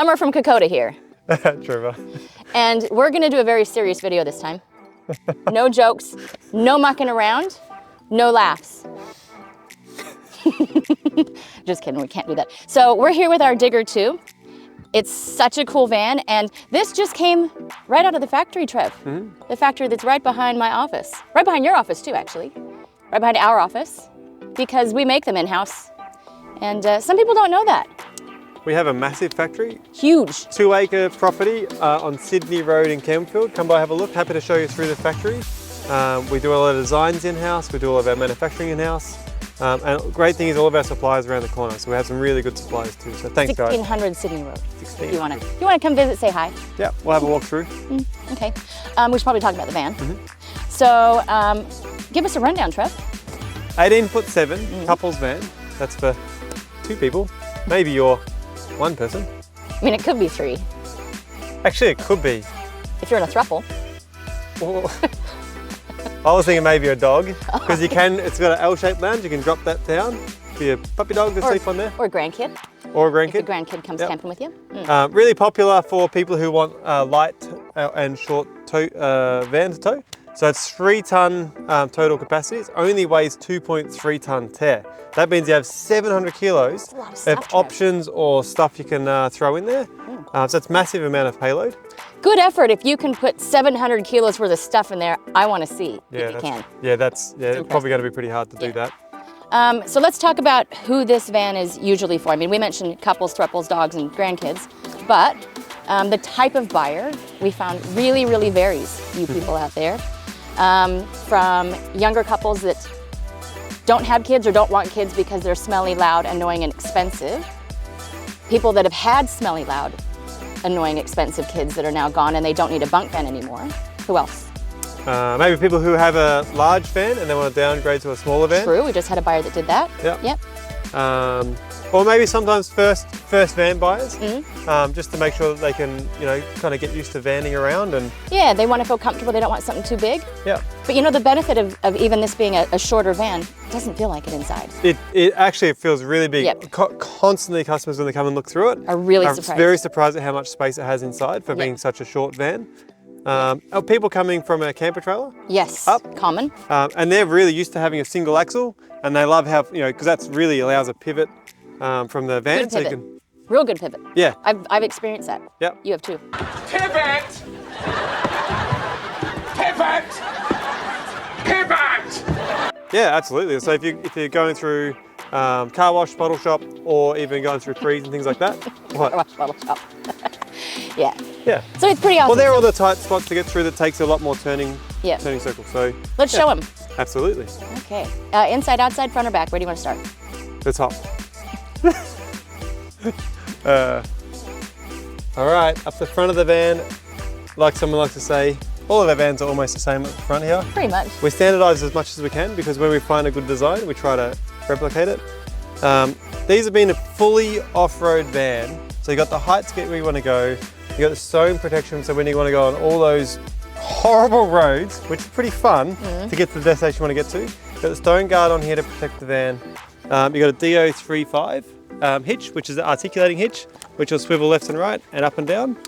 Summer from Kokoda here. Trevor. And we're gonna do a very serious video this time. No jokes, no mucking around, no laughs. Just kidding, we can't do that. So we're here with our Digger 2. It's such a cool van, and this just came right out of the factory, Trev. The factory that's right behind my office. Right behind your office too, actually. Right behind our office, because we make them in-house. And some people don't know that. We have a massive factory. Huge. 2-acre property on Sydney Road in Campfield. Come by, have a look. Happy to show you through the factory. We do a lot of designs in-house. We do all of our manufacturing in-house. And the great thing is all of our suppliers around the corner. So we have some really good suppliers too. So thanks, guys. 1600 Sydney Road. 16. If you wanna come visit, say hi. Yeah, we'll have a walk through. Okay. We should probably talk about the van. So give us a rundown, Trev. 18'7" couples van. That's for 2 people. Maybe you're 1 person. I mean, it could be 3. Actually, it could be. If you're in a throuple. I was thinking maybe a dog, because it's got an L-shaped lounge. You can drop that down for your puppy dog to sleep on there. Or a grandkid. Or a grandkid. If a grandkid comes camping with you. Really popular for people who want a light and short van to tow. So it's 3-ton total capacity. It only weighs 2.3-ton tear. That means you have 700 kilos of options or stuff you can throw in there. So it's a massive amount of payload. Good effort. If you can put 700 kilos worth of stuff in there, I want to see if you can. Yeah, it's probably going to be pretty hard to do that. So let's talk about who this van is usually for. I mean, we mentioned couples, thruples, dogs, and grandkids, but the type of buyer we found really, really varies, you people out there. From younger couples that don't have kids or don't want kids because they're smelly, loud, annoying, and expensive. People that have had smelly, loud, annoying, expensive kids that are now gone and they don't need a bunk van anymore. Who else? Maybe people who have a large van and they want to downgrade to a smaller van. True, we just had a buyer that did that. Yep. Or maybe sometimes first van buyers, just to make sure that they can, kind of get used to vanning around and. Yeah, they want to feel comfortable. They don't want something too big. Yeah. But the benefit of even this being a shorter van, it doesn't feel like it inside. It actually feels really big. Yep. Constantly, customers when they come and look through it are really surprised. Very surprised at how much space it has inside for being such a short van. Are people coming from a camper trailer? Yes. Common. And they're really used to having a single axle, and they love how because that's really allows a pivot. From the van, so you can. Real good pivot. Yeah. I've experienced that. Yep. You have too. Pivot! Pivot! Pivot! Yeah, absolutely. So if you're going through car wash, bottle shop, or even going through trees and things like that. What? Car wash, bottle shop. Yeah. Yeah. So it's pretty awesome. Well, they're all the tight spots to get through that takes a lot more turning circles. So let's show them. Absolutely. Okay. Inside, outside, front, or back? Where do you want to start? The top. All right, up the front of the van, like someone likes to say, all of our vans are almost the same at the front here. Pretty much. We standardise as much as we can because when we find a good design, we try to replicate it. These have been a fully off-road van, so you got the height to get where you want to go. You got the stone protection, so when you want to go on all those horrible roads, which is pretty fun to get to the destination you want to get to. You've got the stone guard on here to protect the van. You've got a DO35 hitch, which is the articulating hitch, which will swivel left and right and up and down,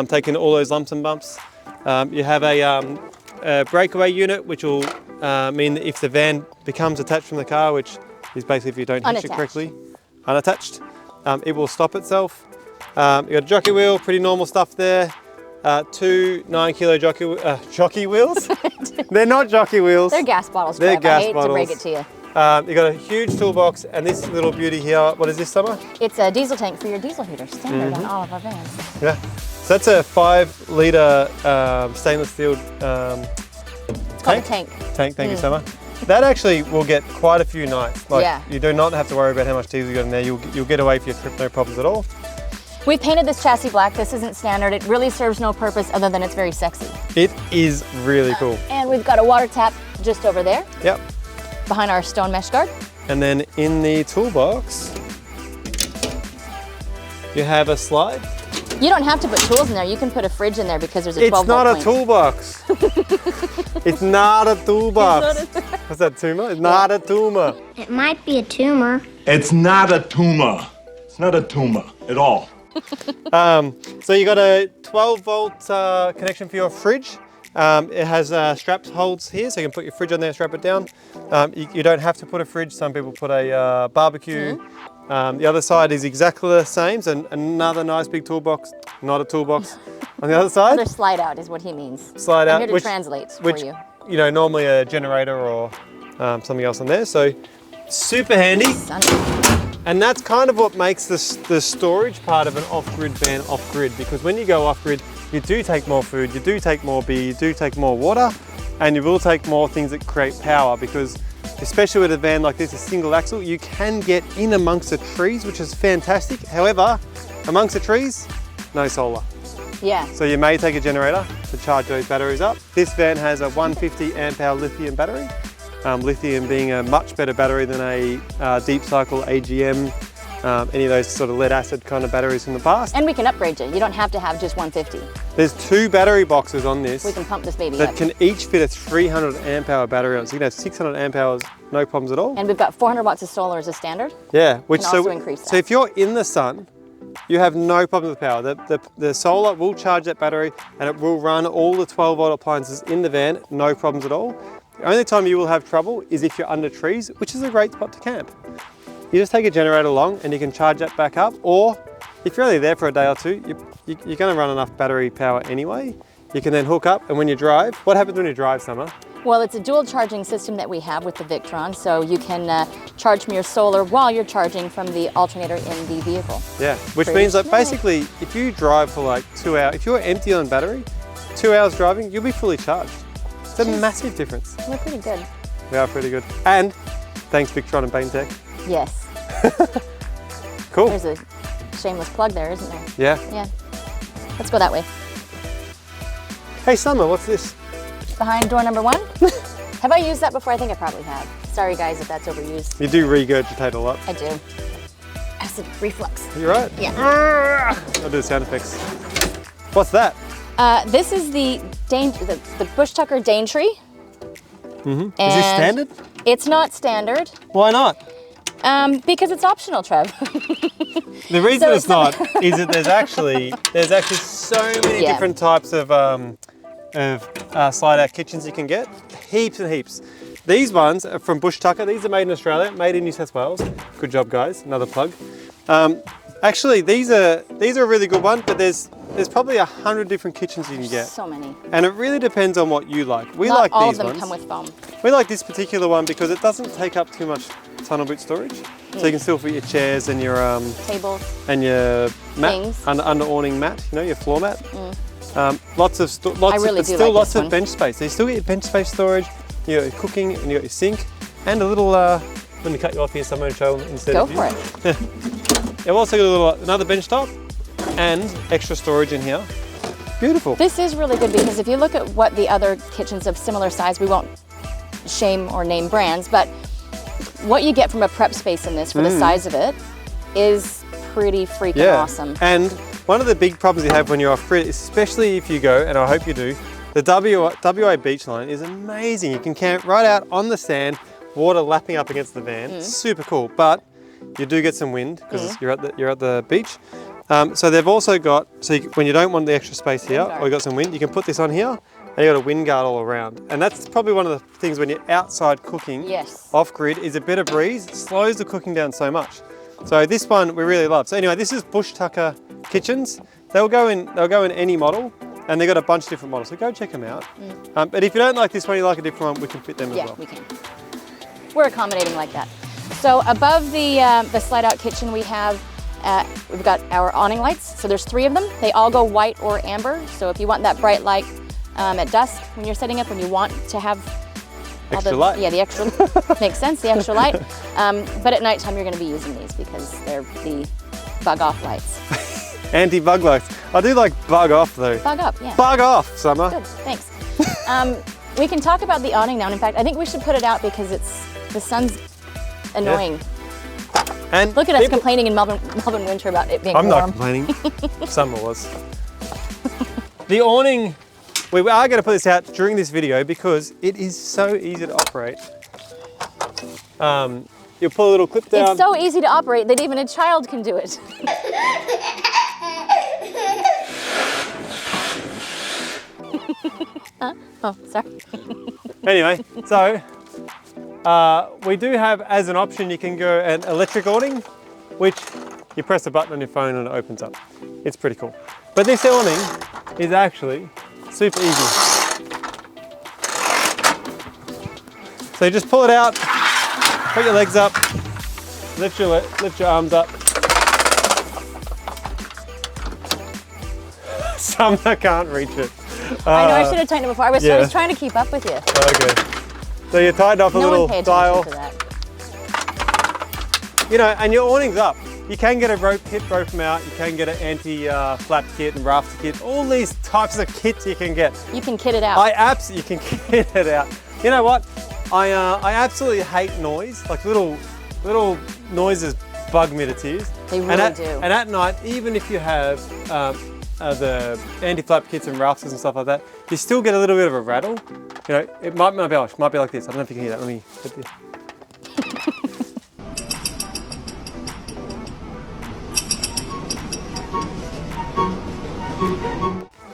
taking all those lumps and bumps. You have a breakaway unit, which will mean that if the van becomes attached from the car, which is basically if you don't hitch it correctly, unattached, it will stop itself. You've got a jockey wheel, pretty normal stuff there. 2 9-kilo jockey wheels. They're not jockey wheels. They're gas bottles. They're gas I hate bottles. to break it to you. You've got a huge toolbox, and this little beauty here, what is this, Summer? It's a diesel tank for your diesel heater, standard on all of our vans. Yeah, so that's a 5-litre stainless steel It's called a tank. Thank you, Summer. That actually will get quite a few nights. You do not have to worry about how much diesel you got in there. You'll get away for your trip, no problems at all. We've painted this chassis black. This isn't standard. It really serves no purpose other than it's very sexy. It is really cool. And we've got a water tap just over there. Yep. Behind our stone mesh guard. And then in the toolbox, you have a slide. You don't have to put tools in there. You can put a fridge in there because there's a 12 volt point. It's not a toolbox. It's not a toolbox. What's that, tumor? It's not a tumor. It might be a tumor. It's not a tumor. It's not a tumor at all. So you got a 12-volt connection for your fridge. It has strapped holds here, so you can put your fridge on there, strap it down. You don't have to put a fridge. Some people put a barbecue. The other side is exactly the same, so another nice big toolbox, not a toolbox on the other side. Another slide out is what he means. Slide out, I'm here to translate for you. You know, normally a generator or something else on there. So super handy. Sunny. And that's kind of what makes the storage part of an off-grid van off-grid, because when you go off-grid, you do take more food, you do take more beer, you do take more water, and you will take more things that create power, because especially with a van like this, a single axle, you can get in amongst the trees, which is fantastic. However, amongst the trees, no solar. Yeah. So you may take a generator to charge those batteries up. This van has a 150 amp hour lithium battery. Lithium being a much better battery than a deep cycle AGM, any of those sort of lead acid kind of batteries from the past. And we can upgrade you. You don't have to have just 150. There's 2 battery boxes on this. We can pump this baby that up. can each fit a 300 amp hour battery on. So you can have 600 amp hours, no problems at all. And we've got 400 watts of solar as a standard. Yeah, which can also increase that. So if you're in the sun, you have no problem with power. The solar will charge that battery and it will run all the 12-volt appliances in the van, no problems at all. The only time you will have trouble is if you're under trees, which is a great spot to camp. You just take a generator along and you can charge that back up, or if you're only there for a day or two, you're going to run enough battery power anyway. You can then hook up, and when you drive, what happens when you drive, Summer? Well, it's a dual charging system that we have with the Victron, so you can charge from your solar while you're charging from the alternator in the vehicle. Yeah, which means that basically if you drive for like 2 hours, if you're empty on battery, 2 hours driving, you'll be fully charged. It's a massive difference. We're pretty good. We are pretty good. And thanks Victron and Baintech. Yes. Cool. There's a shameless plug there, isn't there? Yeah. Yeah. Let's go that way. Hey Summer, what's this? Behind door number 1. Have I used that before? I think I probably have. Sorry guys if that's overused. You do regurgitate a lot. I do. Acid reflux. You're right. Yeah. I'll do the sound effects. What's that? This is the bush tucker Daintree. Is this standard? It's not standard. Why not? Because it's optional, Trev. The reason it's not is that there's actually so many different types of slide-out kitchens you can get. Heaps and heaps. These ones are from Bush Tucker. These are made in Australia, made in New South Wales. Good job, guys. Another plug. Actually, these are a really good one, but there's probably 100 different kitchens you can get. So many. And it really depends on what you like. We Not like all these of them ones. come with foam. We like this particular one because it doesn't take up too much tunnel boot storage. So you can still fit your chairs and your tables and your mat Things. under awning mat, you know, your floor mat. Lots of lots of bench space. So you still get your bench space storage. You got your cooking and you got your sink and a little. Let me cut you off here somewhere and show them instead. Go of you. for it. You've also got another bench top and extra storage in here. Beautiful. This is really good because if you look at what the other kitchens of similar size, we won't shame or name brands, but what you get from a prep space in this for the size of it is pretty freaking awesome. And one of the big problems you have when you're off-grid, especially if you go, and I hope you do, the WA beach line is amazing. You can camp right out on the sand, water lapping up against the van. Super cool, but you do get some wind because you're at the beach. So they've also got, when you don't want the extra space here, or you got some wind, you can put this on here, and you got a wind guard all around. And that's probably one of the things when you're outside cooking, off-grid, is a bit of breeze, slows the cooking down so much. So this one we really love. So anyway, this is Bush Tucker kitchens. They'll go in any model, and they've got a bunch of different models. So go check them out. But if you don't like this one, you like a different one, we can fit them as well. Yeah, we can. We're accommodating like that. So above the slide-out kitchen, we've got our awning lights. So there's 3 of them. They all go white or amber. So if you want that bright light at dusk when you're setting up, when you want to have extra light. Yeah, the extra makes sense. The extra light. But at nighttime, you're going to be using these because they're the bug-off lights. Anti-bug lights. I do like bug off though. Bug up, yeah. Bug off, Summer. Good, thanks. We can talk about the awning now. In fact, I think we should put it out because the sun's annoying. Yeah. And look at us complaining in Melbourne winter about it being warm. I'm not complaining. Summer was. The awning, we are going to put this out during this video because it is so easy to operate. You'll pull a little clip down. It's so easy to operate that even a child can do it. Oh, sorry. Anyway, so we do have as an option, you can go an electric awning, which you press a button on your phone and it opens up. It's pretty cool. But this awning is actually super easy. So you just pull it out, put your legs up, lift your arms up. Some that can't reach it. I know, I should have tightened it before. I was trying to keep up with you. Okay. So you tighten off a little dial. To that. You know, and your awning's up. You can get a rope kit, rope them out. You can get an anti-flap kit and rafter kit. All these types of kits you can get. You can kit it out. You can kit it out. You know what? I absolutely hate noise. Like little noises bug me to tears. They really do. And at night, even if you have the anti-flap kits and rafters and stuff like that, you still get a little bit of a rattle. You know, it might be like this. I don't know if you can hear that. Let me put this.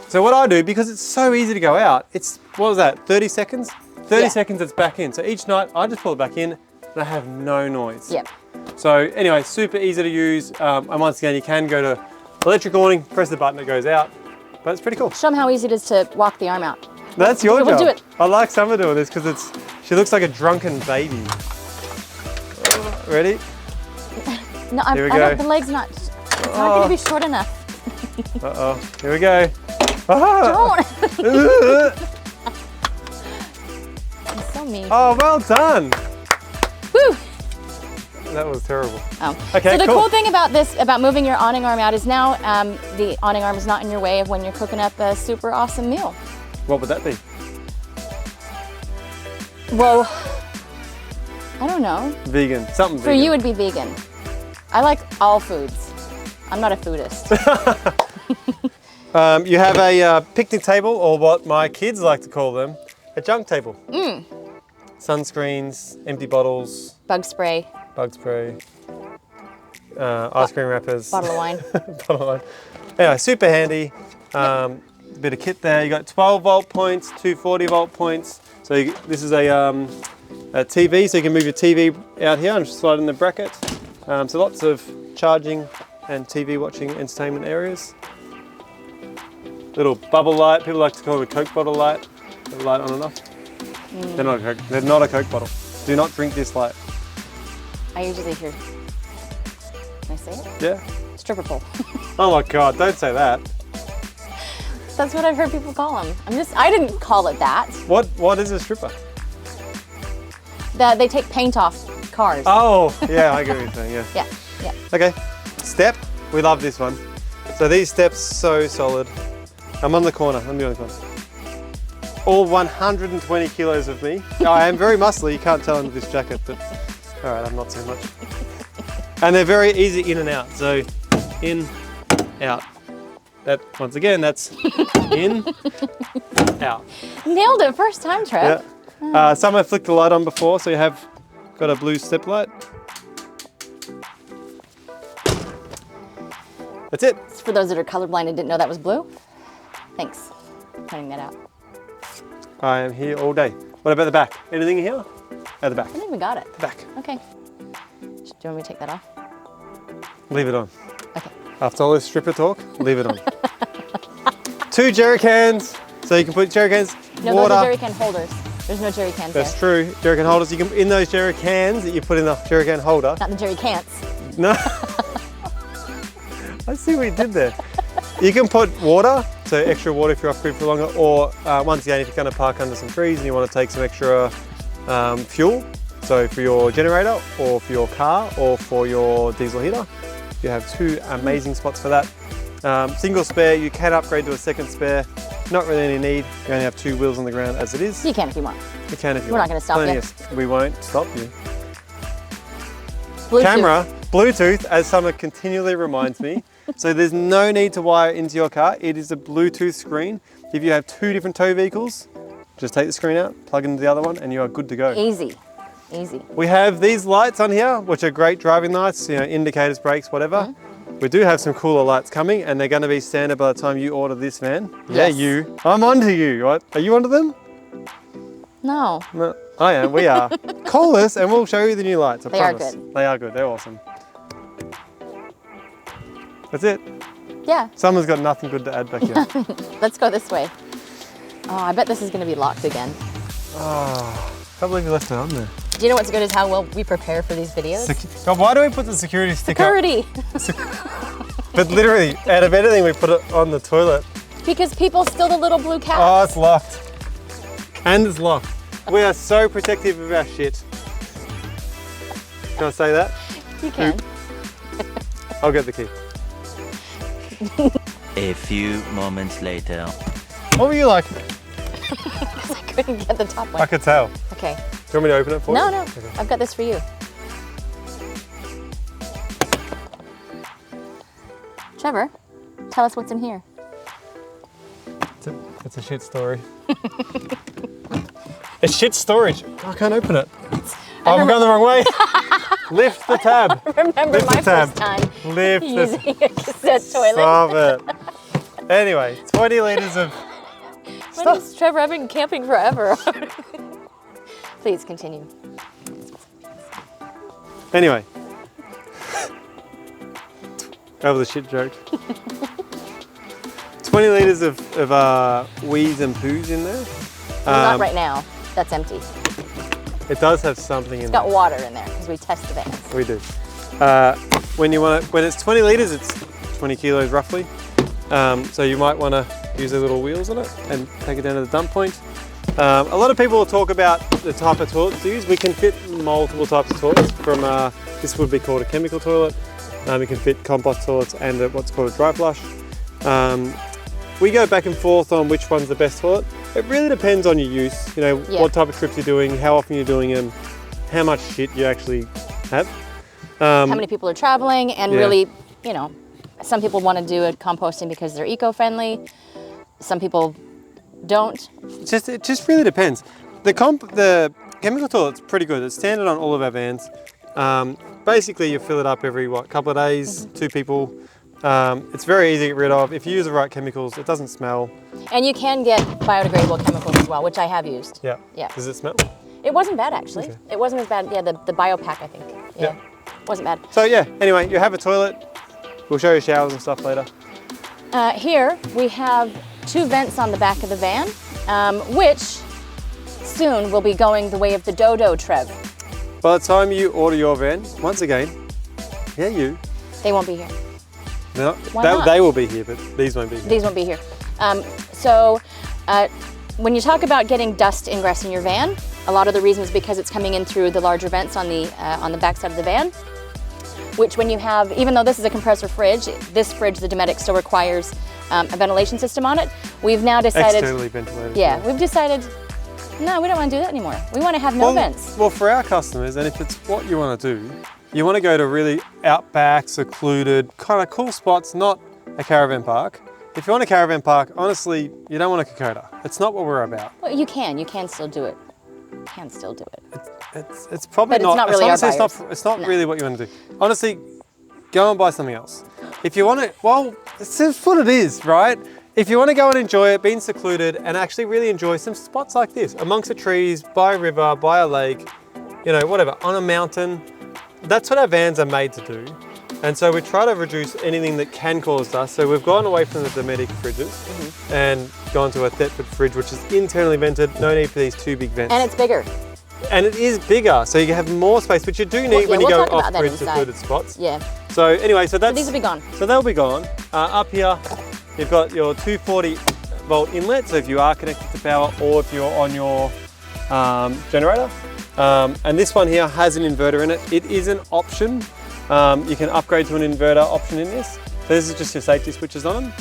So what I do, because it's so easy to go out, it's, what was that, 30 seconds? 30 seconds it's back in. So each night I just pull it back in and I have no noise. Yep. So anyway, super easy to use. And once again, you can go to electric awning, press the button, it goes out. But it's pretty cool. Show them how easy it is to walk the arm out. That's your job. We'll do it. I like Summer doing this because she looks like a drunken baby. Ready? No, Here we go. the leg's not, it's not going to be short enough. Uh-oh, here we go. Ah! Don't. It's so mean. Oh, well done. Woo. That was terrible. Oh. Okay, so the cool. cool thing about this, about moving your awning arm out, is now the awning arm is not in your way of when you're cooking up a super awesome meal. What would that be? Well, I don't know. Vegan, something For vegan. you, it'd be vegan. I like all foods. I'm not a foodist. You have a picnic table, or what my kids like to call them, a junk table. Sunscreens, empty bottles, Bug spray, ice cream wrappers, bottle of wine. bottle of wine. Anyway, super handy. Bit of kit there. You got 12 volt points, 240 volt points. So this is a TV, so you can move your TV out here and just slide in the bracket. So lots of charging and TV watching entertainment areas. Little bubble light. People like to call it a Coke bottle light. The light on and off. They're not a Coke bottle. Do not drink this light. I usually hear. Can I say it? Yeah. Stripper pole. Oh my God! Don't say that. That's what I've heard people call them. I didn't call it that. What is a stripper? They take paint off cars. Oh, yeah, I get what you're saying. Yeah. Yeah. Okay. Step. We love this one. So these steps so solid. I'm on the corner. Let me be on the corner. All 120 kilos of me. I am very muscly. You can't tell under this jacket, but all right, I'm not so much. And they're very easy in and out. So in, out. That once again, that's in, out. Nailed it first time, Trev. Yeah. Some have flicked the light on before, so you have got a blue step light. That's it. For those that are colorblind and didn't know that was blue, thanks for pointing that out. I am here all day. What about the back? Anything here? At the back. I think we got it. The back. Okay. Do you want me to take that off? Leave it on. Okay. After all this stripper talk, leave it on. 2 jerry cans, so you can put jerry cans, No, water. those are jerry can holders. There's no jerry cans That's there. true. Jerry can holders. You can in those jerry cans that you put in the jerry can holder. Not the jerry cans. No. I see what you did there. You can put water, so extra water if you're off grid for longer, or once again, if you're going to park under some trees and you want to take some extra fuel, so for your generator, or for your car, or for your diesel heater, you have 2 amazing spots for that. Single spare, you can upgrade to a second spare. Not really any need. You only have 2 wheels on the ground as it is. You can if you want. You can if you We're want. not going to stop Plenty you. We won't stop you. Bluetooth. Camera, Bluetooth, as Summer continually reminds me. So there's no need to wire into your car. It is a Bluetooth screen. If you have 2 different tow vehicles, just take the screen out, plug into the other one, and you are good to go. Easy. Easy. We have these lights on here, which are great driving lights, you know, indicators, brakes, whatever. We do have some cooler lights coming, and they're going to be standard by the time you order this van. Yes. Yeah, you. I'm onto you. What? Are you onto them? No. No, I am. We are. Call us and we'll show you the new lights. I They are promise. good. They are good. They're awesome. That's it. Yeah. Someone's got nothing good to add back here. Let's go this way. Oh, I bet this is going to be locked again. Oh, can't believe you left it on there. Do you know what's good is how well we prepare for these videos? God, why do we put the security sticker? Security. But literally, out of anything, we put it on the toilet. Because people steal the little blue cat. Oh, it's locked. And it's locked. We are so protective of our shit. Can I say that? You can. I'll get the key. A few moments later. What were you like? I couldn't get the top one. I could tell. Okay. Do you want me to open it for you? No. Okay. I've got this for you. Trevor, tell us what's in here. It's a shit story. It's shit storage. I can't open it. Oh, I'm going the wrong way. Lift the tab. Remember Lift my the tab. first time Lift using the a cassette toilet. Stop it. Anyway, 20 litres of When is Trevor? I've been camping forever. Please continue. Anyway. Over the shit joke. 20 litres of wheeze and poos in there. Well, not right now. That's empty. It does have something in It's there. got water in there because we test the vans. We do. When it's 20 litres, it's 20 kilos roughly. So you might want to use the little wheels on it and take it down to the dump point. A lot of people will talk about the type of toilet to use. We can fit multiple types of toilets. From this would be called a chemical toilet. We can fit compost toilets and what's called a dry flush. We go back and forth on which one's the best toilet. It really depends on your use. You know, what type of trips you're doing, how often you're doing them, how much shit you actually have. How many people are traveling, and really, you know, some people want to do it composting because they're eco-friendly. Some people don't. It just really depends. The chemical toilet's pretty good. It's standard on all of our vans. Basically, you fill it up every couple of days, 2 people. It's very easy to get rid of. If you use the right chemicals, it doesn't smell. And you can get biodegradable chemicals as well, which I have used. Yeah. Yeah. Does it smell? It wasn't bad actually. Okay. It wasn't as bad. Yeah, the BioPack, I think. Yeah. Wasn't bad. So yeah, anyway, you have a toilet. We'll show you showers and stuff later. Here we have 2 vents on the back of the van, which soon will be going the way of the Dodo, Trev. By the time you order your van, once again, you. They won't be here. No, Why not? they will be here, but these won't be here. These won't be here. When you talk about getting dust ingress in your van, a lot of the reason is because it's coming in through the larger vents on the back side of the van, which when you have, even though this is a compressor fridge, this fridge, the Dometic, still requires a ventilation system on it. We've now decided... Externally ventilated. Yeah, we've decided, no, we don't want to do that anymore. We want to have no vents. Well, for our customers, and if it's what you want to do, you want to go to really outback, secluded, kind of cool spots, not a caravan park. If you want a caravan park, honestly, you don't want a Kokoda. It's not what we're about. Well, you can still do it. You can still do it. It's probably But it's not really our buyers. It's not really what you want to do. Honestly, go and buy something else. If you want to, well, it's just what it is, right? If you want to go and enjoy it, being secluded, and actually really enjoy some spots like this, amongst the trees, by a river, by a lake, you know, whatever, on a mountain, that's what our vans are made to do. And so we try to reduce anything that can cause dust. So we've gone away from the Dometic fridges and gone to a Thetford fridge, which is internally vented. No need for these 2 big vents. And it's bigger. And it is bigger, so you have more space, which you do need when you go off-grid secluded spots. Yeah. So anyway, so these will be gone. So they'll be gone. Up here, you've got your 240 volt inlet. So if you are connected to power, or if you're on your generator. And this one here has an inverter in it. It is an option. You can upgrade to an inverter option in this. So this is just your safety switches on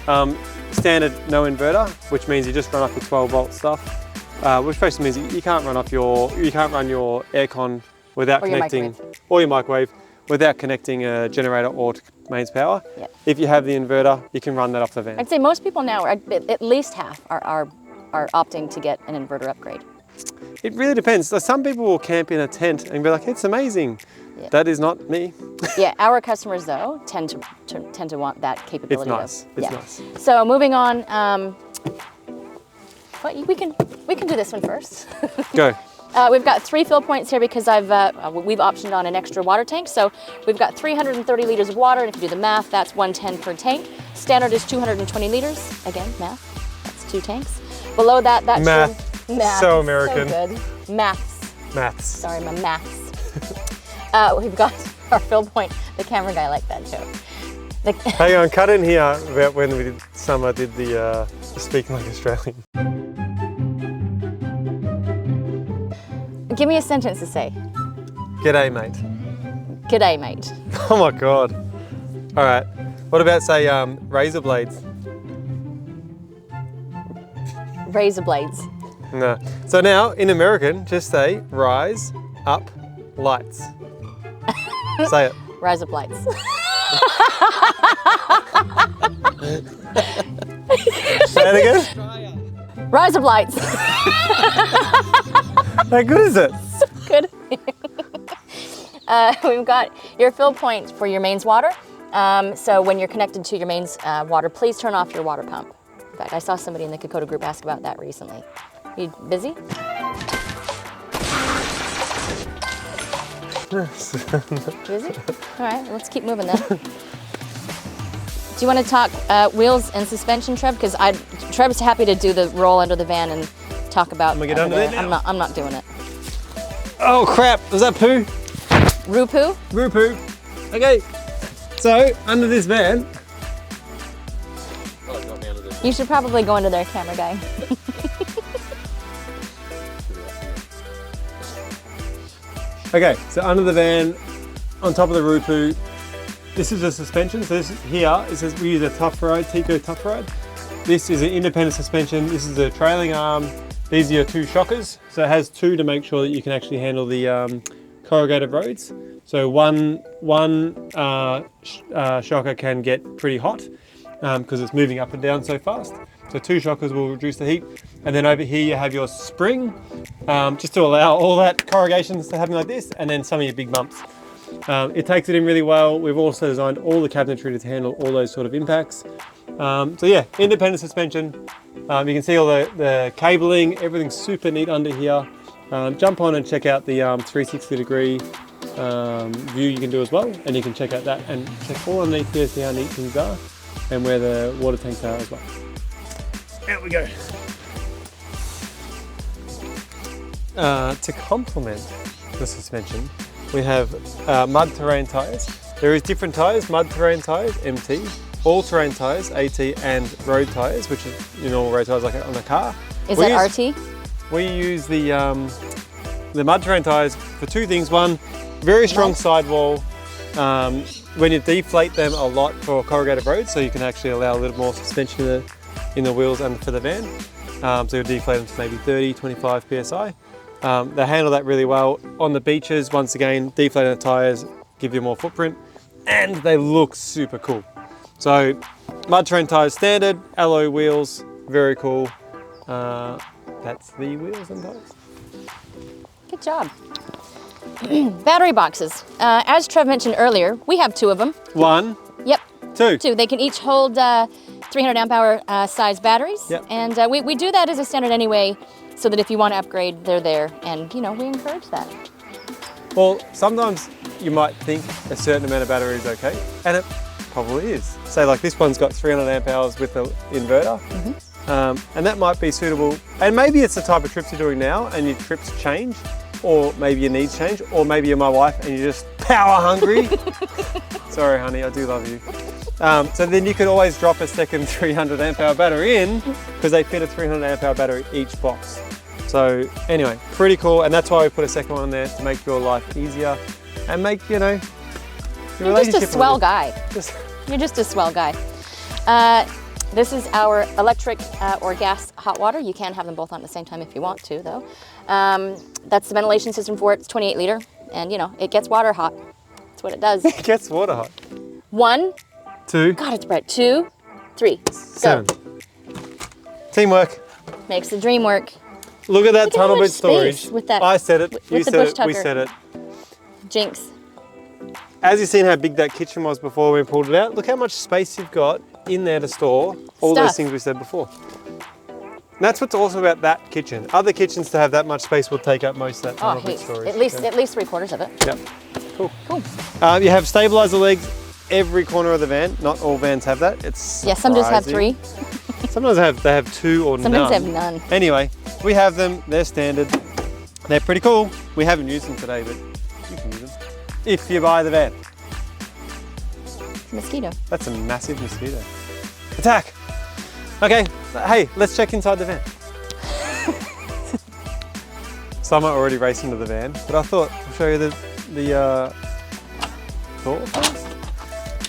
them. Standard no inverter, which means you just run off your 12 volt stuff, which basically means you can't run your aircon without connecting, or your microwave without connecting a generator or to mains power. Yep. If you have the inverter, you can run that off the van. I'd say most people now, at least half, are opting to get an inverter upgrade. It really depends. So some people will camp in a tent and be like, it's amazing. Yeah. That is not me. Yeah, our customers though tend to want that capability. It's nice. It's nice. So moving on, But we can do this one first. Go. We've got 3 fill points here because we've optioned on an extra water tank. So we've got 330 liters of water, and if you do the math, that's 110 per tank. Standard is 220 liters. Again, math. That's 2 tanks. Below that, that's math. Math. So American. So good. Maths. Maths. Sorry, my maths. We've got our fill point. The camera guy liked that joke. Hang on, cut in here about when Summer did the speaking like Australian. Give me a sentence to say. G'day, mate. G'day, mate. Oh my God. All right. What about say razor blades? Razor blades. No. So now in American, just say rise up lights. Say it. Rise up lights. Say it again. Rise up lights. How good is it? So good. We've got your fill point for your mains water. So when you're connected to your mains water, please turn off your water pump. In fact, I saw somebody in the Kokoda group ask about that recently. Are you busy? Busy? All right, let's keep moving then. Do you want to talk wheels and suspension, Trev? Because Trev's happy to do the roll under the van and talk about. I'm gonna get under there now. I'm not doing it. Oh crap! Was that poo? Roo-poo? Roo-poo. Okay. So under this van. You should probably go into there, camera guy. Okay, so under the van, on top of the Roo-poo, this is a suspension. So this here, it says we use a Tough Ride, Tico Tough Ride. This is an independent suspension. This is a trailing arm. These are your 2 shockers. So it has 2 to make sure that you can actually handle the corrugated roads. So one shocker can get pretty hot because it's moving up and down so fast. So 2 shockers will reduce the heat. And then over here you have your spring, just to allow all that corrugation to happen like this, and then some of your big bumps. It takes it in really well. We've also designed all the cabinetry to handle all those sort of impacts. So yeah, independent suspension. You can see all the cabling, everything's super neat under here. Jump on and check out the 360-degree view you can do as well, and you can check out that and check all underneath here, see how neat things are and where the water tanks are as well. Out we go. To complement the suspension, we have mud terrain tyres. There is different tyres: mud terrain tyres, MT, all terrain tyres, AT, and road tyres, which is your normal road tyres like on a car. Is that RT? We use the mud terrain tyres for 2 things. One, very strong sidewall. When you deflate them a lot for corrugated roads, so you can actually allow a little more suspension in the wheels and for the van. So you'll deflate them to maybe 30, 25 PSI. They handle that really well. On the beaches, once again, deflating the tyres give you more footprint, and they look super cool. So mud terrain tyres standard, alloy wheels, very cool. That's the wheels and tyres. Good job. Battery boxes. As Trev mentioned earlier, we have 2 of them. 1. Yep. 2. 2. They can each hold 300 amp hour size batteries. Yep. And we do that as a standard anyway, so that if you want to upgrade, they're there. And you know, we encourage that. Well, sometimes you might think a certain amount of battery is okay, and it probably is. Say like this one's got 300 amp hours with the inverter. And that might be suitable. And maybe it's the type of trips you're doing now and your trips change, or maybe your needs change, or maybe you're my wife and you're just power hungry. Sorry, honey, I do love you. So then you could always drop a second 300 amp hour battery in, because they fit a 300 amp hour battery each box. So anyway, pretty cool. And that's why we put a second one in there, to make your life easier and make, you know, your You're relationship just a swell guy. You're just a swell guy. This is our electric or gas hot water. You can have them both on at the same time if you want to, though. That's the ventilation system for it. It's 28 liter, and you know, it gets water hot. That's what it does. It gets water hot. 1, 2. God, it's bright. 2, 3, 7. go. Teamwork. Makes the dream work. Look at that Look at how tunnel much bit storage. space with that- I said it, you with the said bush it, we tucker. said it. Jinx. As you've seen how big that kitchen was before we pulled it out, look how much space you've got in there to store all those Stuff. things we said before. that's what's awesome about that kitchen. Other kitchens to have that much space will take up most of that Oh, tunnel bed storage. at least 3/4 of it. Yep. Cool. Cool. You have stabilizer legs every corner of the van. Not all vans have that. It's Yeah, some just have surprising. 3. Sometimes they have 2 or Sometimes none. they have none. Anyway, we have them. They're standard. They're pretty cool. We haven't used them today, but you can use them if you buy the van. It's a mosquito. That's a massive mosquito. Attack! Okay, hey, let's check inside the van. Some are already racing to the van, but I thought I'll show you the door first.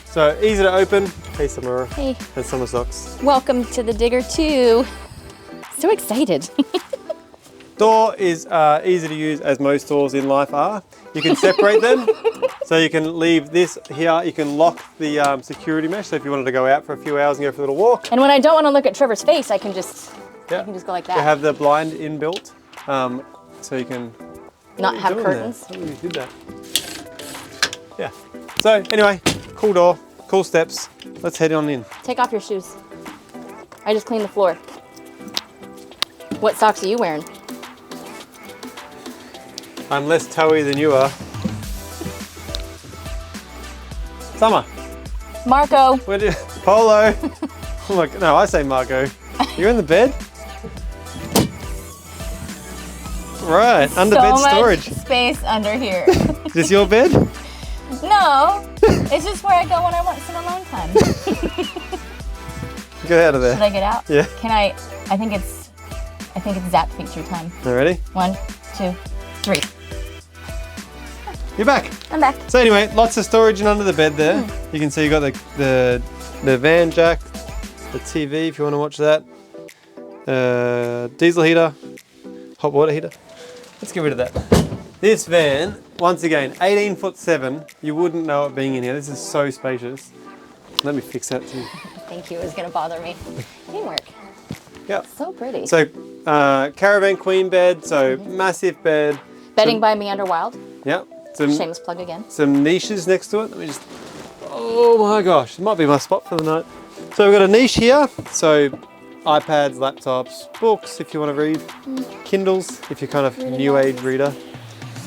So easy to open. Hey, Samara. Hey. And summer socks. Welcome to the Digger 2. So excited. Door is easy to use, as most doors in life are. You can separate them, so you can leave this here. You can lock the security mesh, so if you wanted to go out for a few hours and go for a little walk. And when I don't want to look at Trevor's face, I can just Yeah. go like You that. have the blind inbuilt, so you can Not What are you have doing curtains. there? I don't think you did that. Yeah. So anyway, cool door, cool steps. Let's head on in. Take off your shoes. I just cleaned the floor. What socks are you wearing? I'm less toey than you are. Summer, Marco. where do Polo? Oh my, no, I say Marco. You're in the bed? Right, under bed so storage. much space under here. Is this your bed? No, it's just where I go when I want some alone time. Get out of there. Should I get out? Yeah. Can I? I think it's zap feature time. All ready? 1, 2, 3. You're back. I'm back. So anyway, lots of storage in under the bed there. You can see you got the van jack, the TV if you want to watch that, diesel heater, hot water heater. Let's get rid of that. This van, once again, 18'7". You wouldn't know it being in here. This is so spacious. Let me fix that too. Thank you. It was gonna bother me. Teamwork. Yeah. So pretty. So caravan queen bed. So massive bed. Bedding by Meander Wild. Yeah. Shameless plug again. Some niches next to it. Let me just, oh my gosh, it might be my spot for the night. So we've got a niche here. So iPads, laptops, books if you want to read, Kindles if you're kind of new age reader.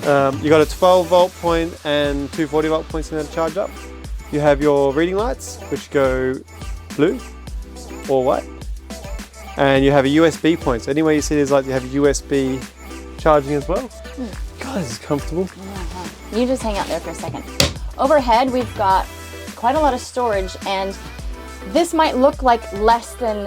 You got a 12 volt point and 240 volt points in there to charge up. You have your reading lights which go blue or white. And you have a USB point. So anywhere you see these lights, you have USB charging as well. God, this is comfortable. You just hang out there for a second. Overhead, we've got quite a lot of storage, and this might look like less than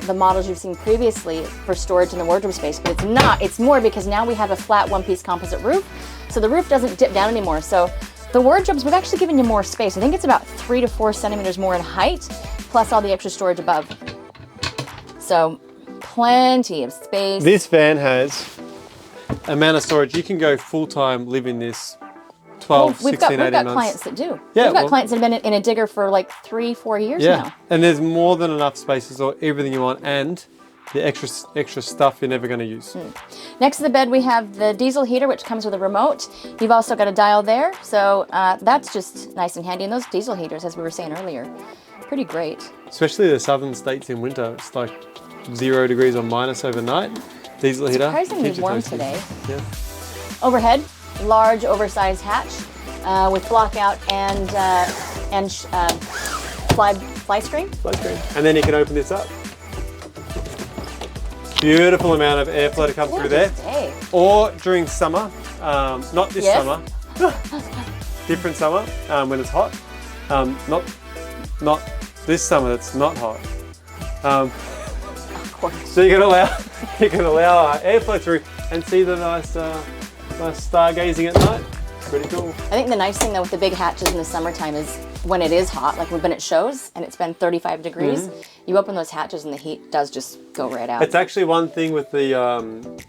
the models you've seen previously for storage in the wardrobe space, but it's not. It's more because now we have a flat one-piece composite roof, so the roof doesn't dip down anymore. So the wardrobes, we've actually given you more space. I think it's about 3 to 4 centimeters more in height, plus all the extra storage above. So plenty of space. This van has amount of storage. You can go full-time live in this 12, we've 16, got 18 months. clients that do. Yeah, we've got well- clients that have been in a digger for like 3-4 years now. And there's more than enough space to store everything you want and the extra stuff you're never going to use. Next to the bed, we have the diesel heater, which comes with a remote. You've also got a dial there, so that's just nice and handy. And those diesel heaters, as we were saying earlier, pretty great. Especially the southern states in winter, it's like 0 degrees or minus overnight. Diesel heater. Surprisingly keeps you warm toasty. today. Yeah. Overhead, large oversized hatch with blockout and fly screen. Flat screen. And then you can open this up. Beautiful amount of airflow to come through there. Gorgeous day. Or during summer, not this Yes. summer, different summer when it's hot. Not this summer that's not hot. Of course. So you can allow airflow through and see the nice stargazing at night. Pretty cool. I think the nice thing though with the big hatches in the summertime is when it is hot, like we've been at shows and it's been 35 degrees, you open those hatches and the heat does just go right out. It's actually one thing with the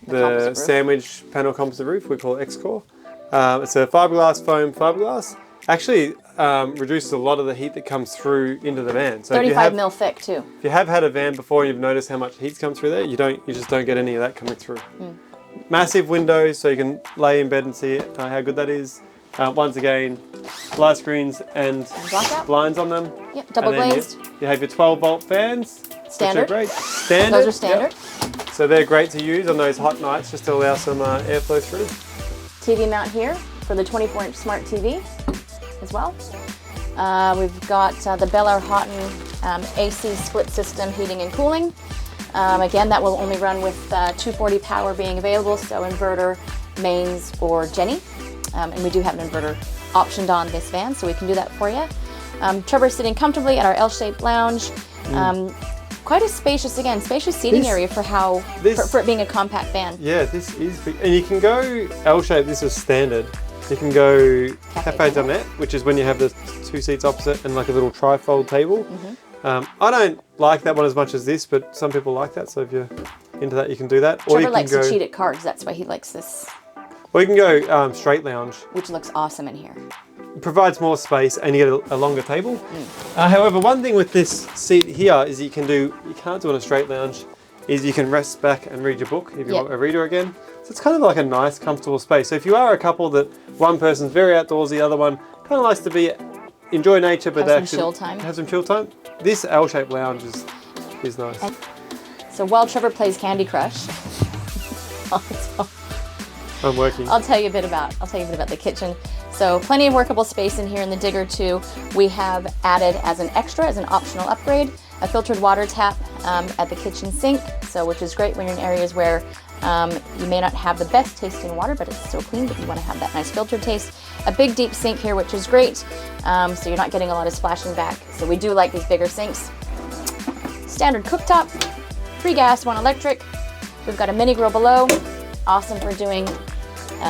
composite roof. sandwich panel composite roof we call X-Core. It's a fiberglass foam fiberglass. Actually reduces a lot of the heat that comes through into the van. So 35 mil thick too. if you have had a van before and you've noticed how much heat's come through there, you just don't get any of that coming through. Massive windows so you can lay in bed and see how good that is. Once again, light screens and Blackout? blinds on them. Yep, double And then glazed. You have your 12 volt fans. Standard. Which are great. Standard. Those are standard. Yep. So they're great to use on those hot nights just to allow some airflow through. TV mount here for the 24-inch smart TV as well. We've got the Bel Air Houghton AC split system heating and cooling. Again, that will only run with 240 power being available, so inverter, mains, or Jenny. And we do have an inverter optioned on this van, so we can do that for you. Trevor's sitting comfortably at our L-shaped lounge. Quite a spacious seating area for for it being a compact van. Yeah, this is big. And you can go L-shaped, this is standard. You can go Cafe Dinette, which is when you have the 2 seats opposite and like a little trifold table. I don't like that one as much as this, but some people like that, so if you're into that, you can do that. Trevor likes to cheat at cards, that's why he likes this. Or you can go straight lounge. Which looks awesome in here. It provides more space and you get a longer table. However, one thing with this seat here is you can't do on a straight lounge, is you can rest back and read your book if you want a reader again. So it's kind of like a nice, comfortable space. So if you are a couple that one person's very outdoors, the other one kind of likes to enjoy nature, but have some chill time. This L-shaped lounge is nice. So while Trevor plays Candy Crush, I'm working. I'll tell you a bit about the kitchen. So plenty of workable space in here in the Digger too. We have added as an optional upgrade, a filtered water tap at the kitchen sink. So which is great when you're in areas where you may not have the best tasting water, but it's still clean, but you want to have that nice filtered taste. A big deep sink here, which is great. So you're not getting a lot of splashing back. So we do like these bigger sinks. Standard cooktop, 3 gas, 1 electric. We've got a mini grill below, awesome for doing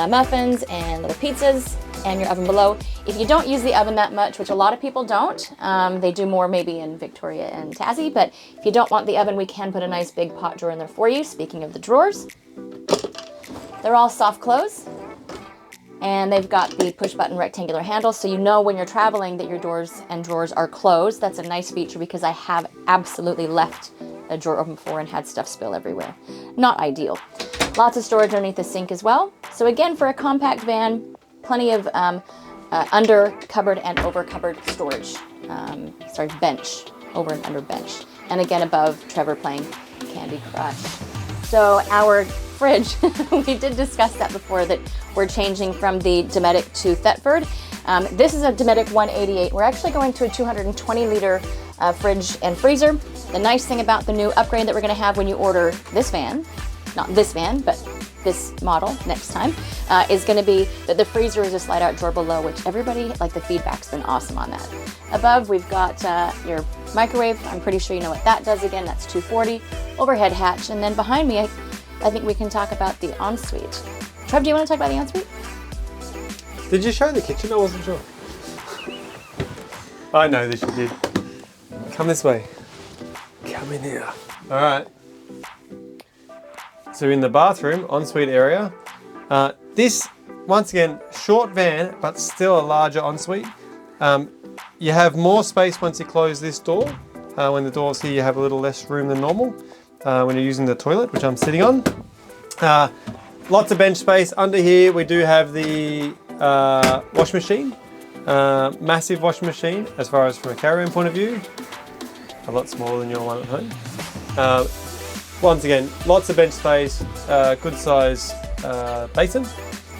muffins and little pizzas, and your oven below. If you don't use the oven that much, which a lot of people don't, they do more maybe in Victoria and Tassie, but if you don't want the oven, we can put a nice big pot drawer in there for you. Speaking of the drawers, they're all soft close, and they've got the push button rectangular handle, so you know when you're traveling that your doors and drawers are closed. That's a nice feature because I have absolutely left a drawer open before and had stuff spill everywhere. Not ideal. Lots of storage underneath the sink as well. So again, for a compact van, plenty of under cupboard and over cupboard storage. Bench, over and under bench. And again, above Trevor playing Candy Crush. So our fridge, we did discuss that before, that we're changing from the Dometic to Thetford. This is a Dometic 188. We're actually going to a 220 liter fridge and freezer. The nice thing about the new upgrade that we're going to have when you order this van, not this van, but this model next time, is going to be that the freezer is a slide out drawer below, which everybody, like the feedback's been awesome on that. Above, we've got your microwave. I'm pretty sure you know what that does. Again, that's 240, overhead hatch. And then behind me, I think we can talk about the ensuite. Trev, do you want to talk about the ensuite? Did you show the kitchen? I wasn't sure. I know this, you did. Come this way. Come in here. All right. So in the bathroom, ensuite area, this, once again, short van, but still a larger ensuite. You have more space once you close this door. When the door's here, you have a little less room than normal when you're using the toilet, which I'm sitting on. Lots of bench space. Under here, we do have the wash machine. Massive washing machine, as far as from a caravan point of view. A lot smaller than your one at home. Once again, lots of bench space, good size basin.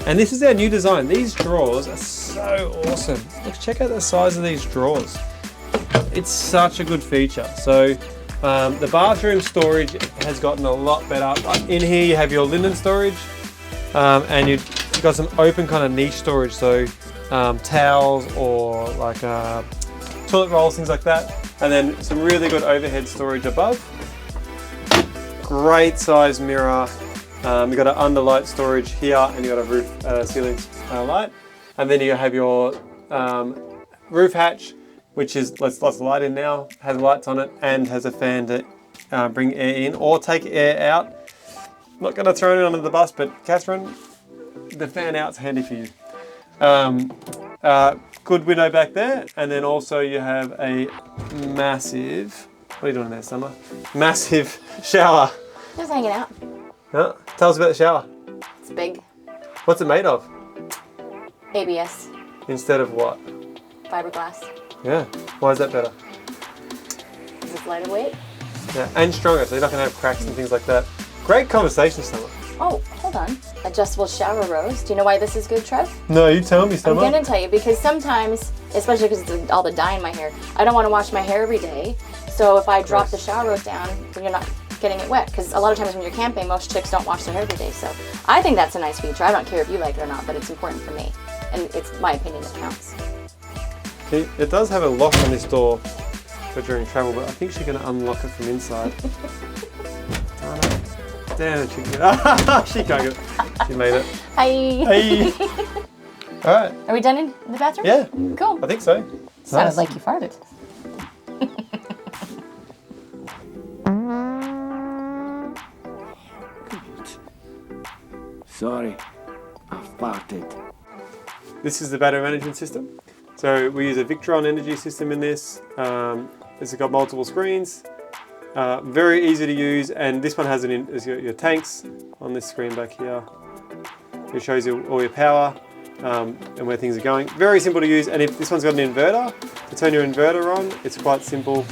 And this is our new design. These drawers are so awesome. Let's check out the size of these drawers. It's such a good feature. So the bathroom storage has gotten a lot better. In here you have your linen storage, and you've got some open kind of niche storage. So towels or like toilet rolls, things like that. And then some really good overhead storage above. Great size mirror. You've got an underlight storage here, and you've got a roof ceiling light. And then you have your roof hatch, which is lots of light in now, has lights on it, and has a fan to bring air in or take air out. Not going to throw it under the bus, but Catherine, the fan out's handy for you. Good window back there, and then also you have a massive, what are you doing there, Summer? Massive shower. Just hanging out. Huh? Tell us about the shower. It's big. What's it made of? ABS. Instead of what? Fiberglass. Yeah. Why is that better? Because it's lighter weight. Yeah, and stronger, so you're not going to have cracks and things like that. Great conversation, Summer. Oh, hold on. Adjustable shower rose. Do you know why this is good, Trev? No, you tell me, Summer. I'm going to tell you because sometimes, especially because it's all the dye in my hair, I don't want to wash my hair every day. So if I drop the shower rose down, then you're not getting it wet. Because a lot of times when you're camping, most chicks don't wash their hair every day. So I think that's a nice feature. I don't care if you like it or not, but it's important for me. And it's my opinion that counts. Okay, it does have a lock on this door for during travel, but I think she's going to unlock it from inside. Damn, she got it. She made it. Hi. Hey. All right. Are we done in the bathroom? Yeah. Cool. I think so. Sounded Nice. like you farted. Sorry, I farted. This is the battery management system. So we use a Victron energy system in this. It's got multiple screens. Very easy to use, and this one has your tanks on this screen back here. It shows you all your power and where things are going. Very simple to use, and if this one's got an inverter, to turn your inverter on, it's quite simple.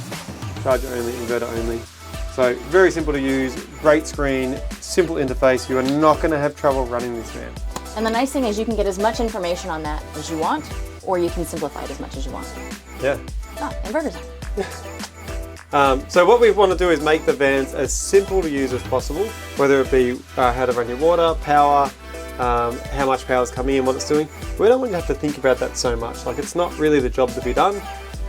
Charger only, inverter only. So very simple to use, great screen, simple interface. You are not going to have trouble running this van. And the nice thing is you can get as much information on that as you want, or you can simplify it as much as you want. Yeah. Ah, inverters. So what we want to do is make the vans as simple to use as possible, whether it be how to run your water, power, how much power is coming in, what it's doing. We don't want you to have to think about that so much. Like, it's not really the job to be done.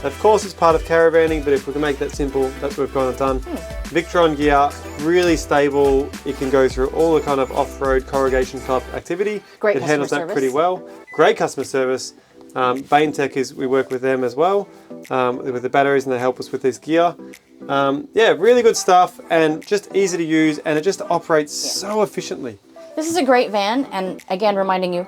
Of course, it's part of caravanning, but if we can make that simple, that's what we've gone and done. Victron gear, really stable. It can go through all the kind of off-road corrugation type activity. Great It handles customer that pretty service. well. Great customer service. Bain Tech we work with them as well, with the batteries, and they help us with this gear. Yeah, really good stuff, and just easy to use, and it just operates so efficiently. This is a great van, and again, reminding you,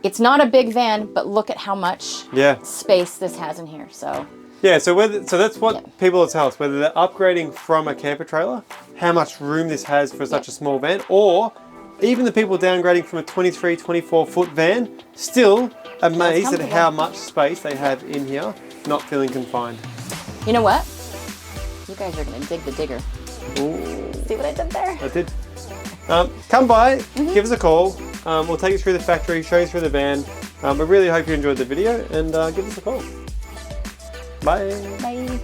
it's not a big van, but look at how much space this has in here. So yeah, so that's what people will tell us, whether they're upgrading from a camper trailer, how much room this has for such a small van, or even the people downgrading from a 23, 24 foot van, still amazed at how much space they have in here, not feeling confined. you know what? You guys are gonna dig the digger. Ooh, See what I did there? I did. Come by, give us a call. We'll take you through the factory, show you through the van. We really hope you enjoyed the video, and give us a call. Bye. Bye.